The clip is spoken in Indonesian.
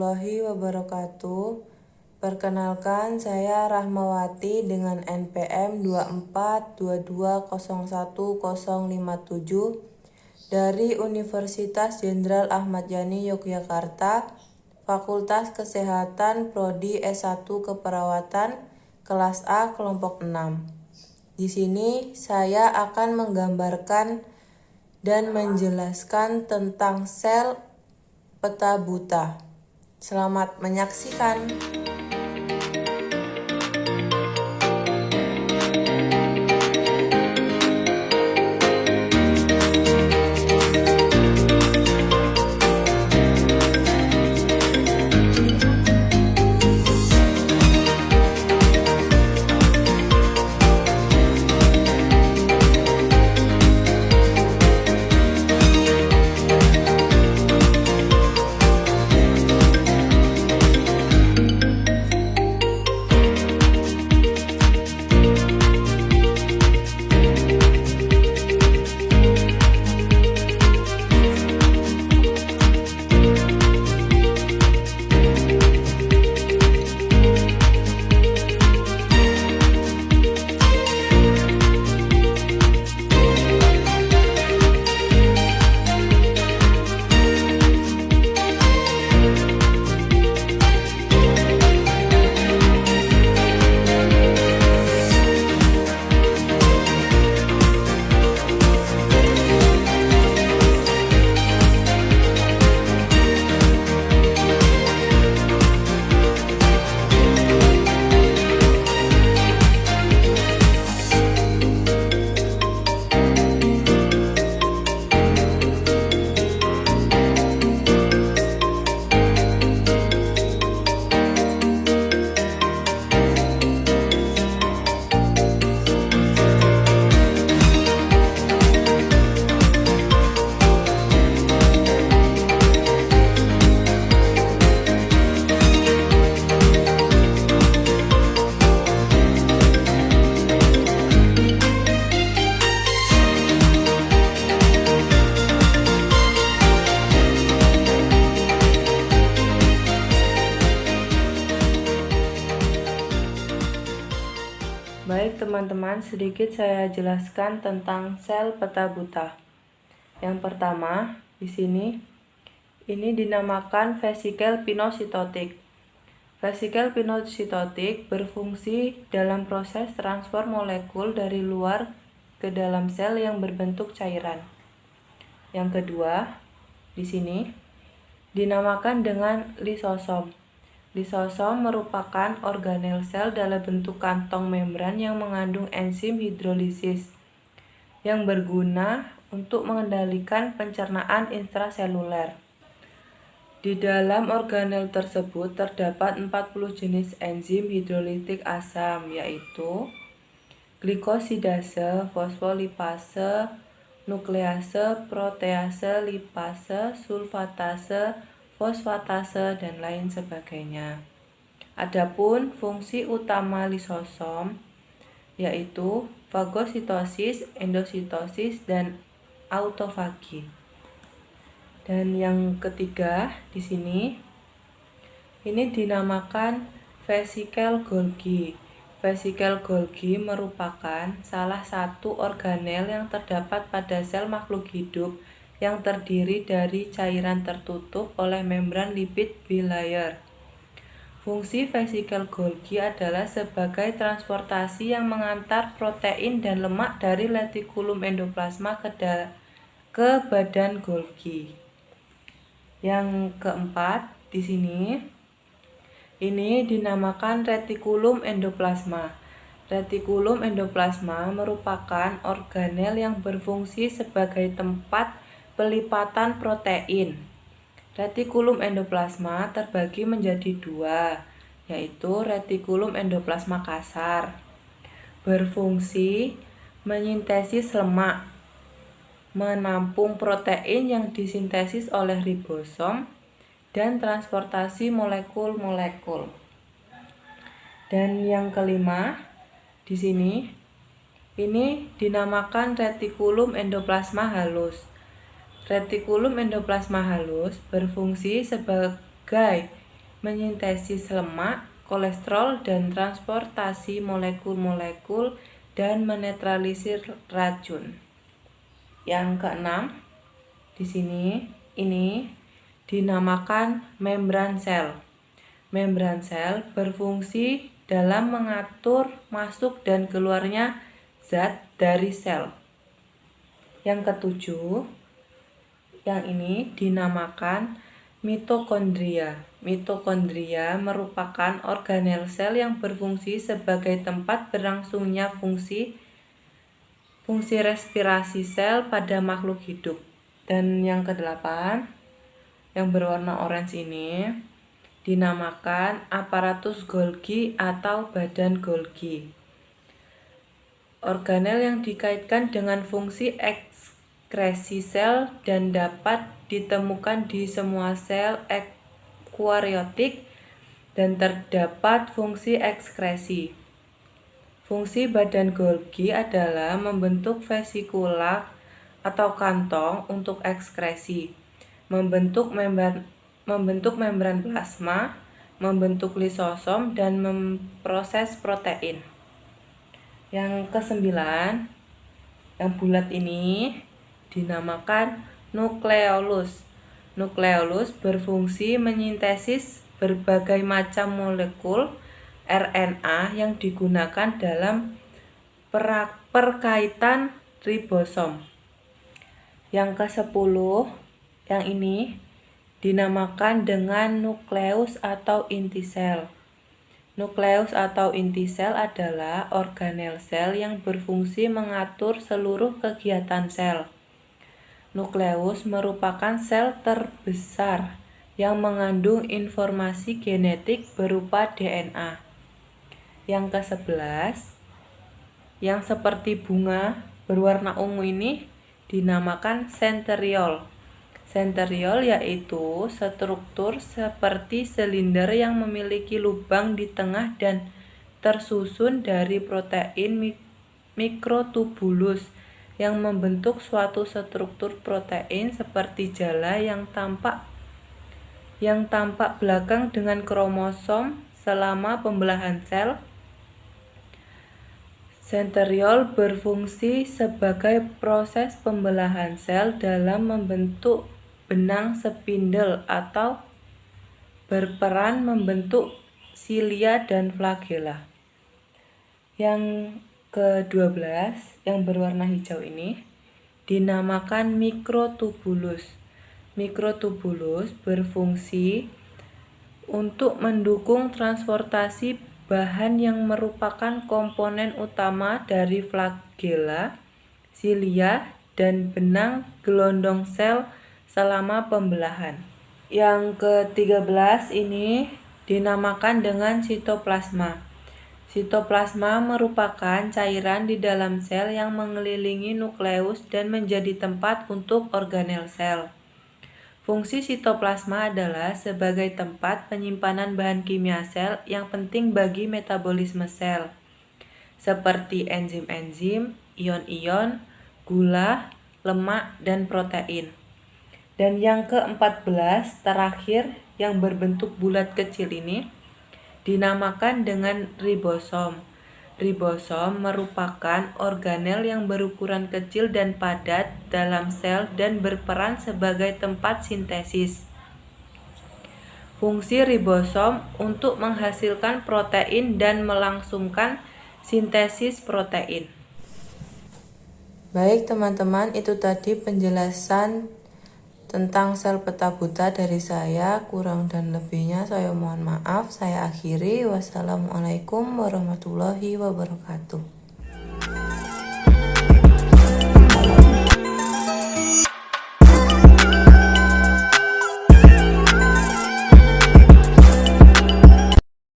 warahmatullahi wabarakatuh. Perkenalkan, saya Rahmawati dengan NPM 2422010057 dari Universitas Jenderal Ahmad Yani Yogyakarta, Fakultas Kesehatan Prodi S1 Keperawatan, kelas A kelompok 6. Di sini saya akan menggambarkan dan menjelaskan tentang sel peta buta. Selamat menyaksikan. Baik teman-teman, sedikit saya jelaskan tentang sel peta buta. Yang pertama, di sini ini dinamakan vesikel pinositotik. Vesikel pinositotik berfungsi dalam proses transfer molekul dari luar ke dalam sel yang berbentuk cairan. Yang kedua, di sini dinamakan dengan lisosom. Lisosom merupakan organel sel dalam bentuk kantong membran yang mengandung enzim hidrolisis yang berguna untuk mengendalikan pencernaan intraseluler. Di dalam organel tersebut terdapat 40 jenis enzim hidrolitik asam, yaitu glikosidase, fosfolipase, nuklease, protease, lipase, sulfatase, fosfatase, dan lain sebagainya. Adapun fungsi utama lisosom yaitu fagositosis, endositosis, dan autofagi. Dan yang ketiga di sini ini dinamakan vesikel Golgi. Vesikel Golgi merupakan salah satu organel yang terdapat pada sel makhluk hidup yang terdiri dari cairan tertutup oleh membran lipid bilayer. Fungsi vesikel Golgi adalah sebagai transportasi yang mengantar protein dan lemak dari retikulum endoplasma ke badan Golgi. Yang keempat di sini ini dinamakan retikulum endoplasma. Retikulum endoplasma merupakan organel yang berfungsi sebagai tempat pelipatan protein. Retikulum endoplasma terbagi menjadi dua, yaitu retikulum endoplasma kasar, berfungsi menyintesis lemak, menampung protein yang disintesis oleh ribosom, dan transportasi molekul-molekul. Dan yang kelima di sini ini dinamakan retikulum endoplasma halus. Retikulum endoplasma halus berfungsi sebagai menyintesis lemak, kolesterol, dan transportasi molekul-molekul dan menetralisir racun. Yang keenam, di sini ini dinamakan membran sel. Membran sel berfungsi dalam mengatur masuk dan keluarnya zat dari sel. Yang ketujuh, yang ini dinamakan mitokondria. Mitokondria merupakan organel sel yang berfungsi sebagai tempat berlangsungnya fungsi respirasi sel pada makhluk hidup. Dan yang kedelapan, yang berwarna orange ini dinamakan aparatus Golgi atau badan Golgi. Organel yang dikaitkan dengan fungsi ekskresi sel dan dapat ditemukan di semua sel eukariotik dan terdapat fungsi ekskresi. Fungsi badan Golgi adalah membentuk vesikula atau kantong untuk ekskresi, membentuk membran plasma, membentuk lisosom, dan memproses protein. Yang kesembilan, yang bulat ini dinamakan nukleolus. Nukleolus berfungsi menyintesis berbagai macam molekul RNA yang digunakan dalam perkaitan ribosom. Yang ke-10, yang ini dinamakan dengan nukleus atau inti sel. Nukleus atau inti sel adalah organel sel yang berfungsi mengatur seluruh kegiatan sel. Nukleus merupakan sel terbesar yang mengandung informasi genetik berupa DNA. Yang ke-11, yang seperti bunga berwarna ungu ini dinamakan sentriol. Sentriol yaitu struktur seperti silinder yang memiliki lubang di tengah dan tersusun dari protein mikrotubulus yang membentuk suatu struktur protein seperti jala yang tampak belakang dengan kromosom selama pembelahan sel. Sentriol berfungsi sebagai proses pembelahan sel dalam membentuk benang spindle atau berperan membentuk silia dan flagela. Yang ke-12, yang berwarna hijau ini dinamakan mikrotubulus. Mikrotubulus berfungsi untuk mendukung transportasi bahan yang merupakan komponen utama dari flagela, silia, dan benang gelondong sel selama pembelahan. Yang ke-13 ini dinamakan dengan sitoplasma. Sitoplasma merupakan cairan di dalam sel yang mengelilingi nukleus dan menjadi tempat untuk organel sel. Fungsi sitoplasma adalah sebagai tempat penyimpanan bahan kimia sel yang penting bagi metabolisme sel, seperti enzim-enzim, ion-ion, gula, lemak, dan protein. Dan yang ke-14 terakhir yang berbentuk bulat kecil ini dinamakan dengan ribosom. Ribosom merupakan organel yang berukuran kecil dan padat dalam sel dan berperan sebagai tempat sintesis. Fungsi ribosom untuk menghasilkan protein dan melangsungkan sintesis protein. Baik teman-teman, itu tadi penjelasan tentang sel peta buta dari saya. Kurang dan lebihnya saya mohon maaf. Saya akhiri. Wassalamualaikum warahmatullahi wabarakatuh.